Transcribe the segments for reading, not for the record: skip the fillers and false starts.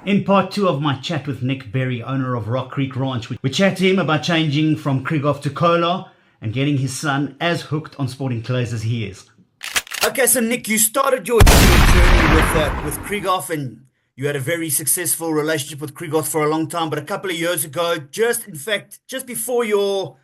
In part two of my chat with Nick Berry, owner of Rock Creek Ranch, we chat to him about changing from Krieghoff to Kolar and getting his son as hooked on sporting clays as he is. Okay, so Nick, you started your journey with Krieghoff, and you had a very successful relationship with Krieghoff for a long time. But a couple of years ago, just before your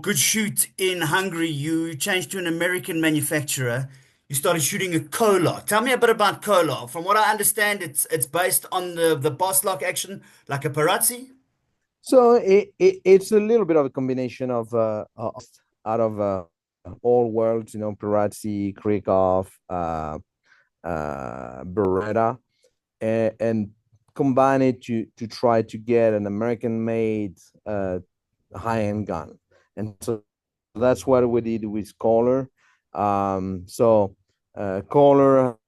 good shoot in Hungary, you changed to an American manufacturer. You started shooting a Kolar. Tell me a bit about Kolar. From what I understand, it's based on the boss lock action, like a Parazzi. So it's a little bit of a combination out of all worlds, Perazzi, Krieghoff, Beretta, and combine it to try to get an American-made high-end gun. And so that's what we did with Kolar. Kolar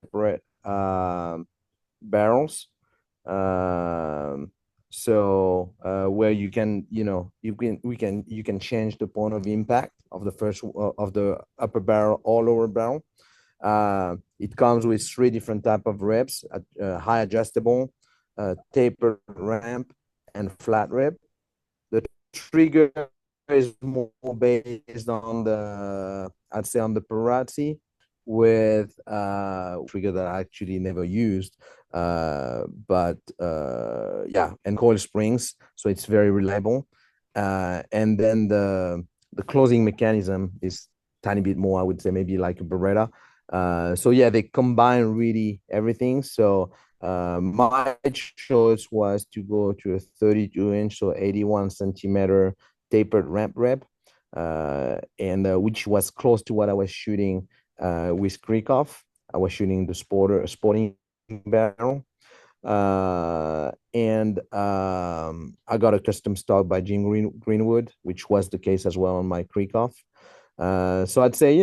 barrels. Where you can you can change the point of impact of the first of the upper barrel or lower barrel. It comes with three different type of ribs: high adjustable, tapered ramp, and flat rib. The trigger is more based on I'd say on the Perazzi, with trigger that I actually never used, yeah, and coil springs, so it's very reliable. And then the closing mechanism is tiny bit more, I would say, maybe like a Beretta. So yeah, they combine really everything. So my choice was to go to a 32-inch, so 81 centimeter tapered ramp rib, and which was close to what I was shooting with Krieghoff. I was shooting the sporting barrel. And I got a custom stock by Jim Greenwood, which was the case as well on my Krieghoff. So I'd say,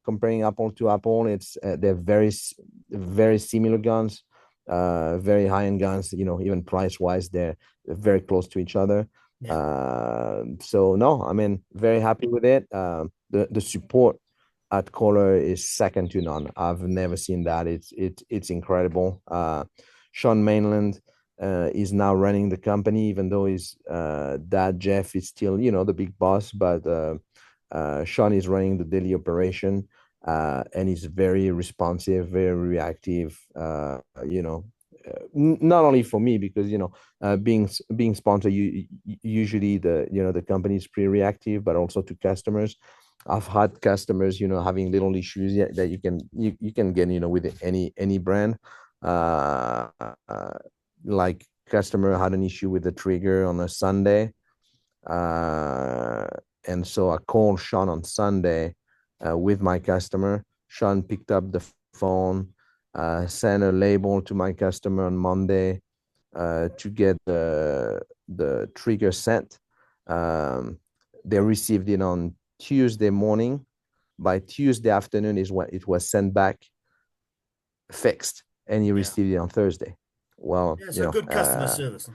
comparing apple to apple, they're very similar guns, very high-end guns. Even price-wise, they're very close to each other. So no, I mean, very happy with it. The support at Kolar is second to none. I've never seen that. It's incredible. Sean Mainland is now running the company, even though his dad Jeff is still, the big boss. But Sean is running the daily operation, and he's very responsive, very reactive. Not only for me, because being sponsored, usually the company is pretty reactive, but also to customers. I've had customers, having little issues that you can get, with any brand. Like customer had an issue with the trigger on a Sunday, and so I called Sean on Sunday with my customer. Sean picked up the phone, sent a label to my customer on Monday to get the trigger sent. They received it on Tuesday morning. By Tuesday afternoon is when it was sent back fixed, and he received it on Thursday. Well, Yeah, so good customer service.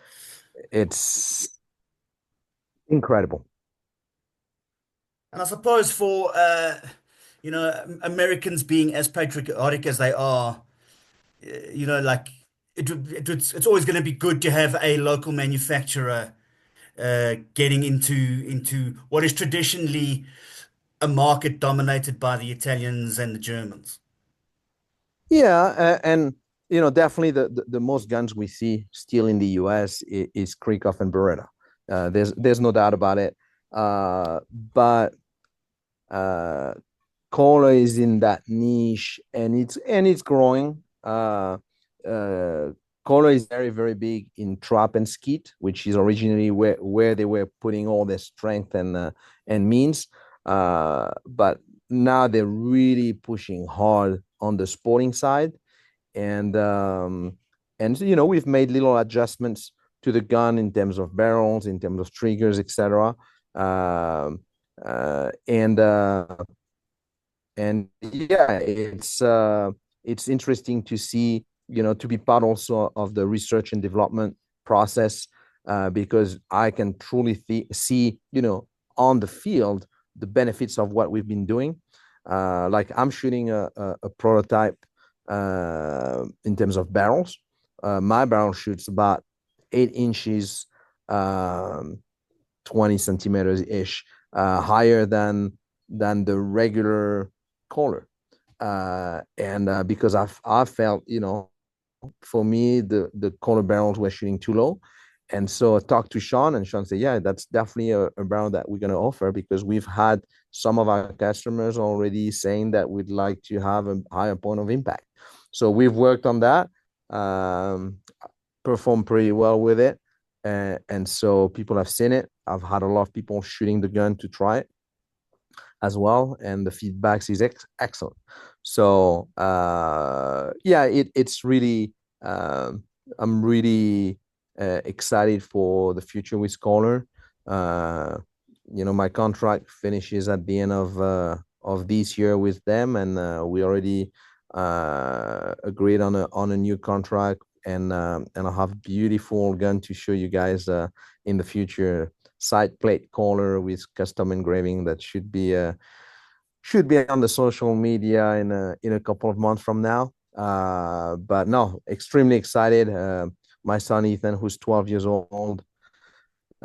It's incredible. And I suppose for Americans being as patriotic as they are, like it's always going to be good to have a local manufacturer getting into what is traditionally a market dominated by the Italians and the Germans. Yeah, and definitely the most guns we see still in the U.S. is Krieghoff and Beretta. There's no doubt about it. But Kolar is in that niche, and it's growing. Kolar is very, very big in trap and skeet, which is originally where they were putting all their strength and means. But now they're really pushing hard on the sporting side, and we've made little adjustments to the gun in terms of barrels, in terms of triggers, etc. And yeah, it's interesting to see, to be part also of the research and development process, because I can truly see, on the field, the benefits of what we've been doing. Like I'm shooting a prototype in terms of barrels my barrel shoots about 8 inches, 20 centimeters ish, higher than the regular Kolar. And because I felt, for me, the Kolar barrels were shooting too low. And so I talked to Sean, and Sean said, yeah, that's definitely a barrel that we're going to offer, because we've had some of our customers already saying that we'd like to have a higher point of impact. So we've worked on that, performed pretty well with it. And so people have seen it. I've had a lot of people shooting the gun to try it as well, and the feedback is excellent. So yeah, it's really, I'm really excited for the future with Kolar. My contract finishes at the end of this year with them, and we already agreed on a new contract, and I'll have a beautiful gun to show you guys in the future. Side plate Kolar with custom engraving that should be on the social media in a couple of months from now. But no, extremely excited. My son Ethan, who's 12 years old,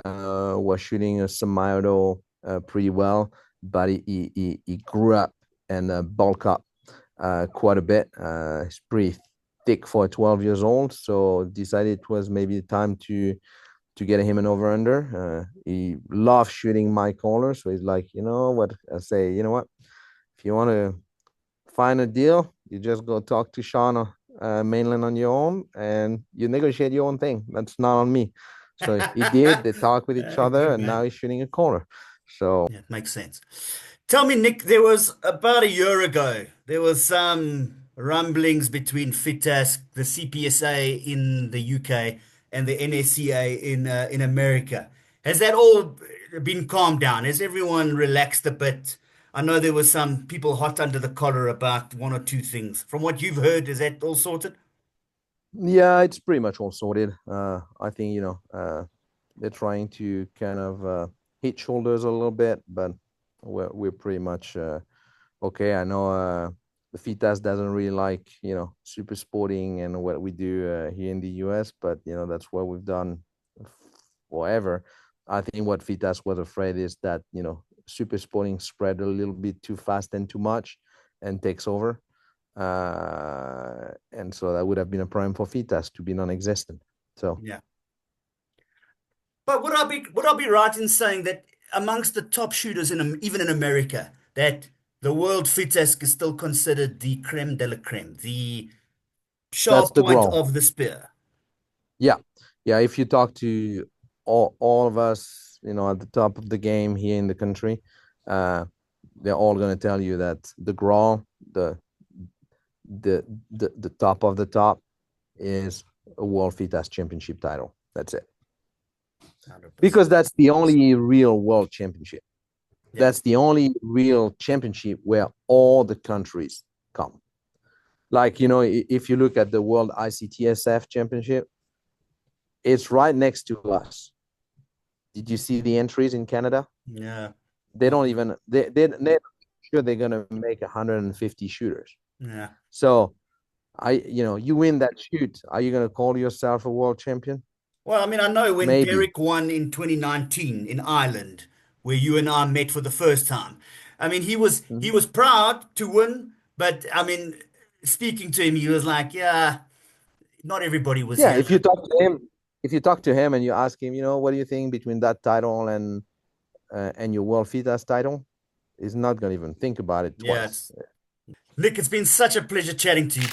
was shooting a semi-auto pretty well, but he grew up and bulked up quite a bit. He's pretty thick for 12 years old, so decided it was maybe time to get him an over under. He loves shooting my Kolar, so he's like, you know what? I say, you know what? If you want to find a deal, you just go talk to Sean mainland on your own, and you negotiate your own thing. That's not on me. So he did. They talked with each other, and now he's shooting a Kolar. So yeah, it makes sense. Tell me, Nick, there was about a year ago, there was some rumblings between FITASC, the CPSA in the UK, and the NSCA in America. Has that all been calmed down? Has everyone relaxed a bit? I know there was some people hot under the collar about one or two things. From what you've heard, is that all sorted? yeah, it's pretty much all sorted. I think they're trying to kind of hit shoulders a little bit, but we're pretty much okay. I know the FITAS doesn't really like super sporting and what we do here in the US, but that's what we've done forever. I think what FITAS was afraid is that super sporting spread a little bit too fast and too much and takes over. And so that would have been a problem for FITAS to be non-existent. So Yeah. But would I be right in saying that amongst the top shooters even in America, that the world FITASC is still considered the creme de la creme, the that's sharp the point grow. of the spear? Yeah. Yeah. If you talk to all of us, at the top of the game here in the country, uh, they're all going to tell you that the grow, the top of the top is a World FITAS Championship title. That's it. 100%. Because that's the only real world championship. Yeah. That's the only real championship where all the countries come. Like, if you look at the World ICTSF Championship, it's right next to us. Did you see the entries in Canada? Yeah. They don't even, they're sure they're going to make 150 shooters. Yeah. So, you win that shoot. Are you going to call yourself a world champion? Well, I mean, I know when Maybe. Derek won in 2019 in Ireland, where you and I met for the first time. I mean, he was he Mhm. was proud to win, but I mean, speaking to him, he was like, yeah, not everybody was Yeah, here. if you talk to him and you ask him, what do you think between that title and your World FITAS title, he's not going to even think about it Yeah, twice. it's Nick, it's been such a pleasure chatting to you.